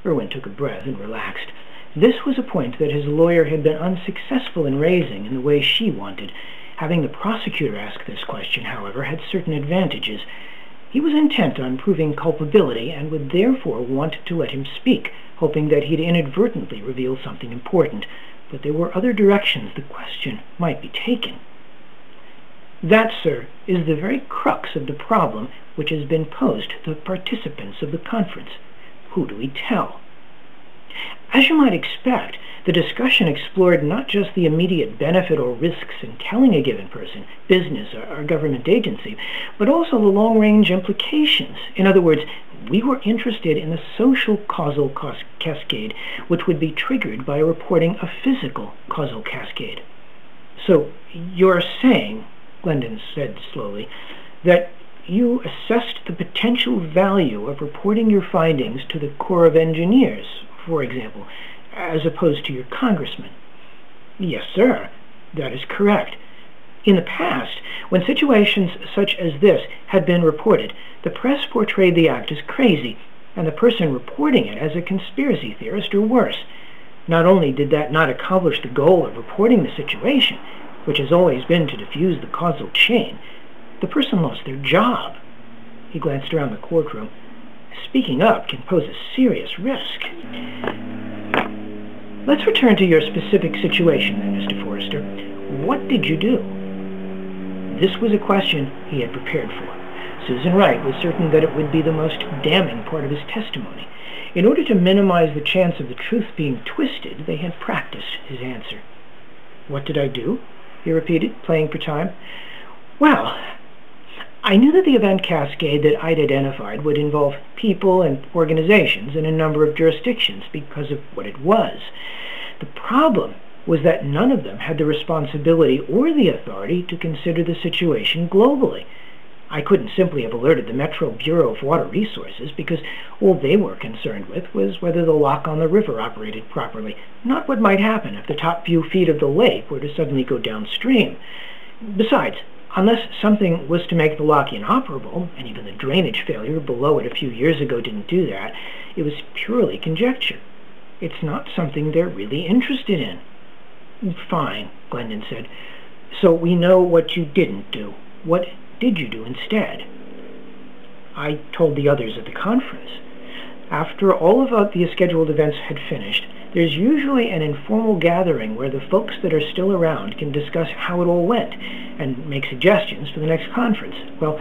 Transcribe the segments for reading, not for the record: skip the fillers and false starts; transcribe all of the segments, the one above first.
Irwin took a breath and relaxed. This was a point that his lawyer had been unsuccessful in raising in the way she wanted. Having the prosecutor ask this question, however, had certain advantages. He was intent on proving culpability and would therefore want to let him speak, hoping that he'd inadvertently reveal something important. But there were other directions the question might be taken. That, sir, is the very crux of the problem which has been posed to the participants of the conference. Who do we tell? As you might expect, the discussion explored not just the immediate benefit or risks in telling a given person, business, or government agency, but also the long-range implications. In other words, we were interested in the social causal cascade, which would be triggered by reporting a physical causal cascade. So, you're saying, Glendon said slowly, that you assessed the potential value of reporting your findings to the Corps of Engineers, for example, as opposed to your congressman. Yes, sir, that is correct. In the past, when situations such as this had been reported, the press portrayed the act as crazy, and the person reporting it as a conspiracy theorist or worse. Not only did that not accomplish the goal of reporting the situation, which has always been to diffuse the causal chain, the person lost their job. He glanced around the courtroom. Speaking up can pose a serious risk. Let's return to your specific situation then, Mr. Forrester. What did you do? This was a question he had prepared for. Susan Wright was certain that it would be the most damning part of his testimony. In order to minimize the chance of the truth being twisted, they had practiced his answer. What did I do? He repeated, playing for time. Well, I knew that the event cascade that I'd identified would involve people and organizations in a number of jurisdictions because of what it was. The problem was that none of them had the responsibility or the authority to consider the situation globally. I couldn't simply have alerted the Metro Bureau of Water Resources because all they were concerned with was whether the lock on the river operated properly, not what might happen if the top few feet of the lake were to suddenly go downstream. Besides, unless something was to make the lock inoperable, and even the drainage failure below it a few years ago didn't do that, it was purely conjecture. It's not something they're really interested in. Fine, Glendon said. So we know what you didn't do. What did you do instead? I told the others at the conference. After all of the scheduled events had finished, there's usually an informal gathering where the folks that are still around can discuss how it all went and make suggestions for the next conference. Well,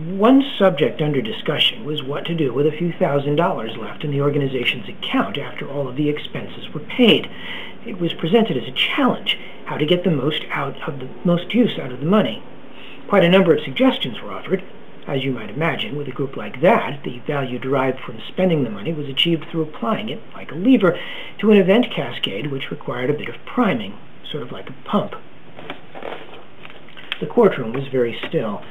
one subject under discussion was what to do with a few $1,000s left in the organization's account after all of the expenses were paid. It was presented as a challenge, how to get the most use out of the money. Quite a number of suggestions were offered. As you might imagine, with a group like that, the value derived from spending the money was achieved through applying it, like a lever, to an event cascade which required a bit of priming, sort of like a pump. The courtroom was very still.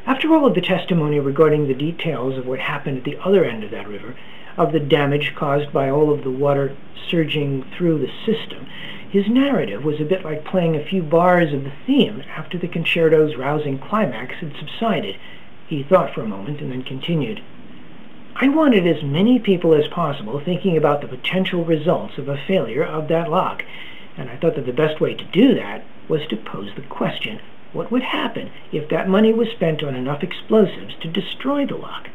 After all of the testimony regarding the details of what happened at the other end of that river, of the damage caused by all of the water surging through the system, his narrative was a bit like playing a few bars of the theme after the concerto's rousing climax had subsided. He thought for a moment and then continued. I wanted as many people as possible thinking about the potential results of a failure of that lock, and I thought that the best way to do that was to pose the question, what would happen if that money was spent on enough explosives to destroy the lock?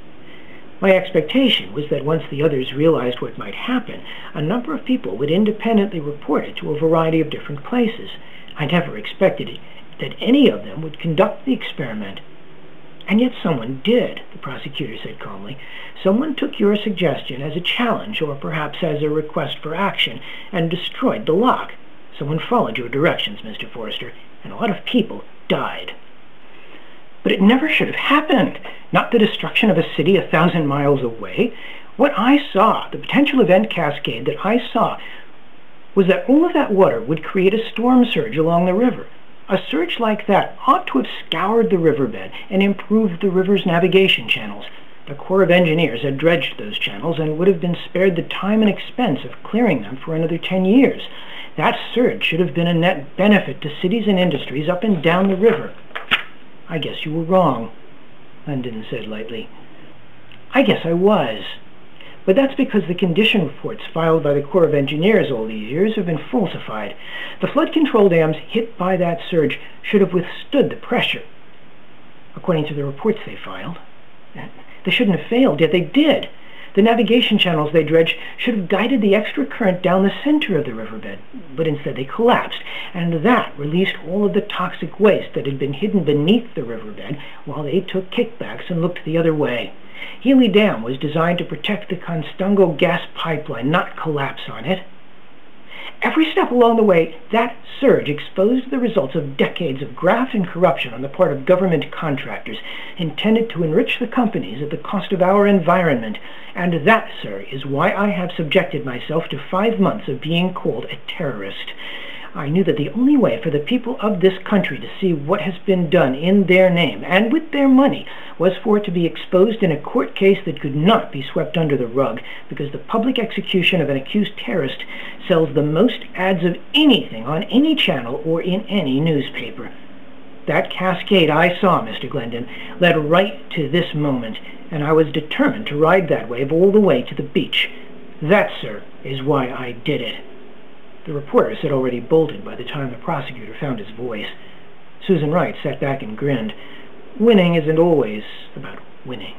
My expectation was that once the others realized what might happen, a number of people would independently report it to a variety of different places. I never expected that any of them would conduct the experiment. And yet someone did, the prosecutor said calmly. Someone took your suggestion as a challenge, or perhaps as a request for action, and destroyed the lock. Someone followed your directions, Mr. Forrester, and a lot of people died. But it never should have happened. Not the destruction of a city 1,000 miles away. What I saw, the potential event cascade that I saw, was that all of that water would create a storm surge along the river. A surge like that ought to have scoured the riverbed and improved the river's navigation channels. The Corps of Engineers had dredged those channels and would have been spared the time and expense of clearing them for another 10 years. That surge should have been a net benefit to cities and industries up and down the river. I guess you were wrong, Glendon said lightly. I guess I was. But that's because the condition reports filed by the Corps of Engineers all these years have been falsified. The flood control dams hit by that surge should have withstood the pressure, according to the reports they filed. They shouldn't have failed, yet they did. The navigation channels they dredged should have guided the extra current down the center of the riverbed, but instead they collapsed, and that released all of the toxic waste that had been hidden beneath the riverbed while they took kickbacks and looked the other way. Healy Dam was designed to protect the Constango gas pipeline, not collapse on it. Every step along the way, that surge exposed the results of decades of graft and corruption on the part of government contractors intended to enrich the companies at the cost of our environment. And that, sir, is why I have subjected myself to 5 months of being called a terrorist. I knew that the only way for the people of this country to see what has been done in their name and with their money was for it to be exposed in a court case that could not be swept under the rug, because the public execution of an accused terrorist sells the most ads of anything on any channel or in any newspaper. That cascade I saw, Mr. Glendon, led right to this moment, and I was determined to ride that wave all the way to the beach. That, sir, is why I did it. The reporters had already bolted by the time the prosecutor found his voice. Susan Wright sat back and grinned. Winning isn't always about winning.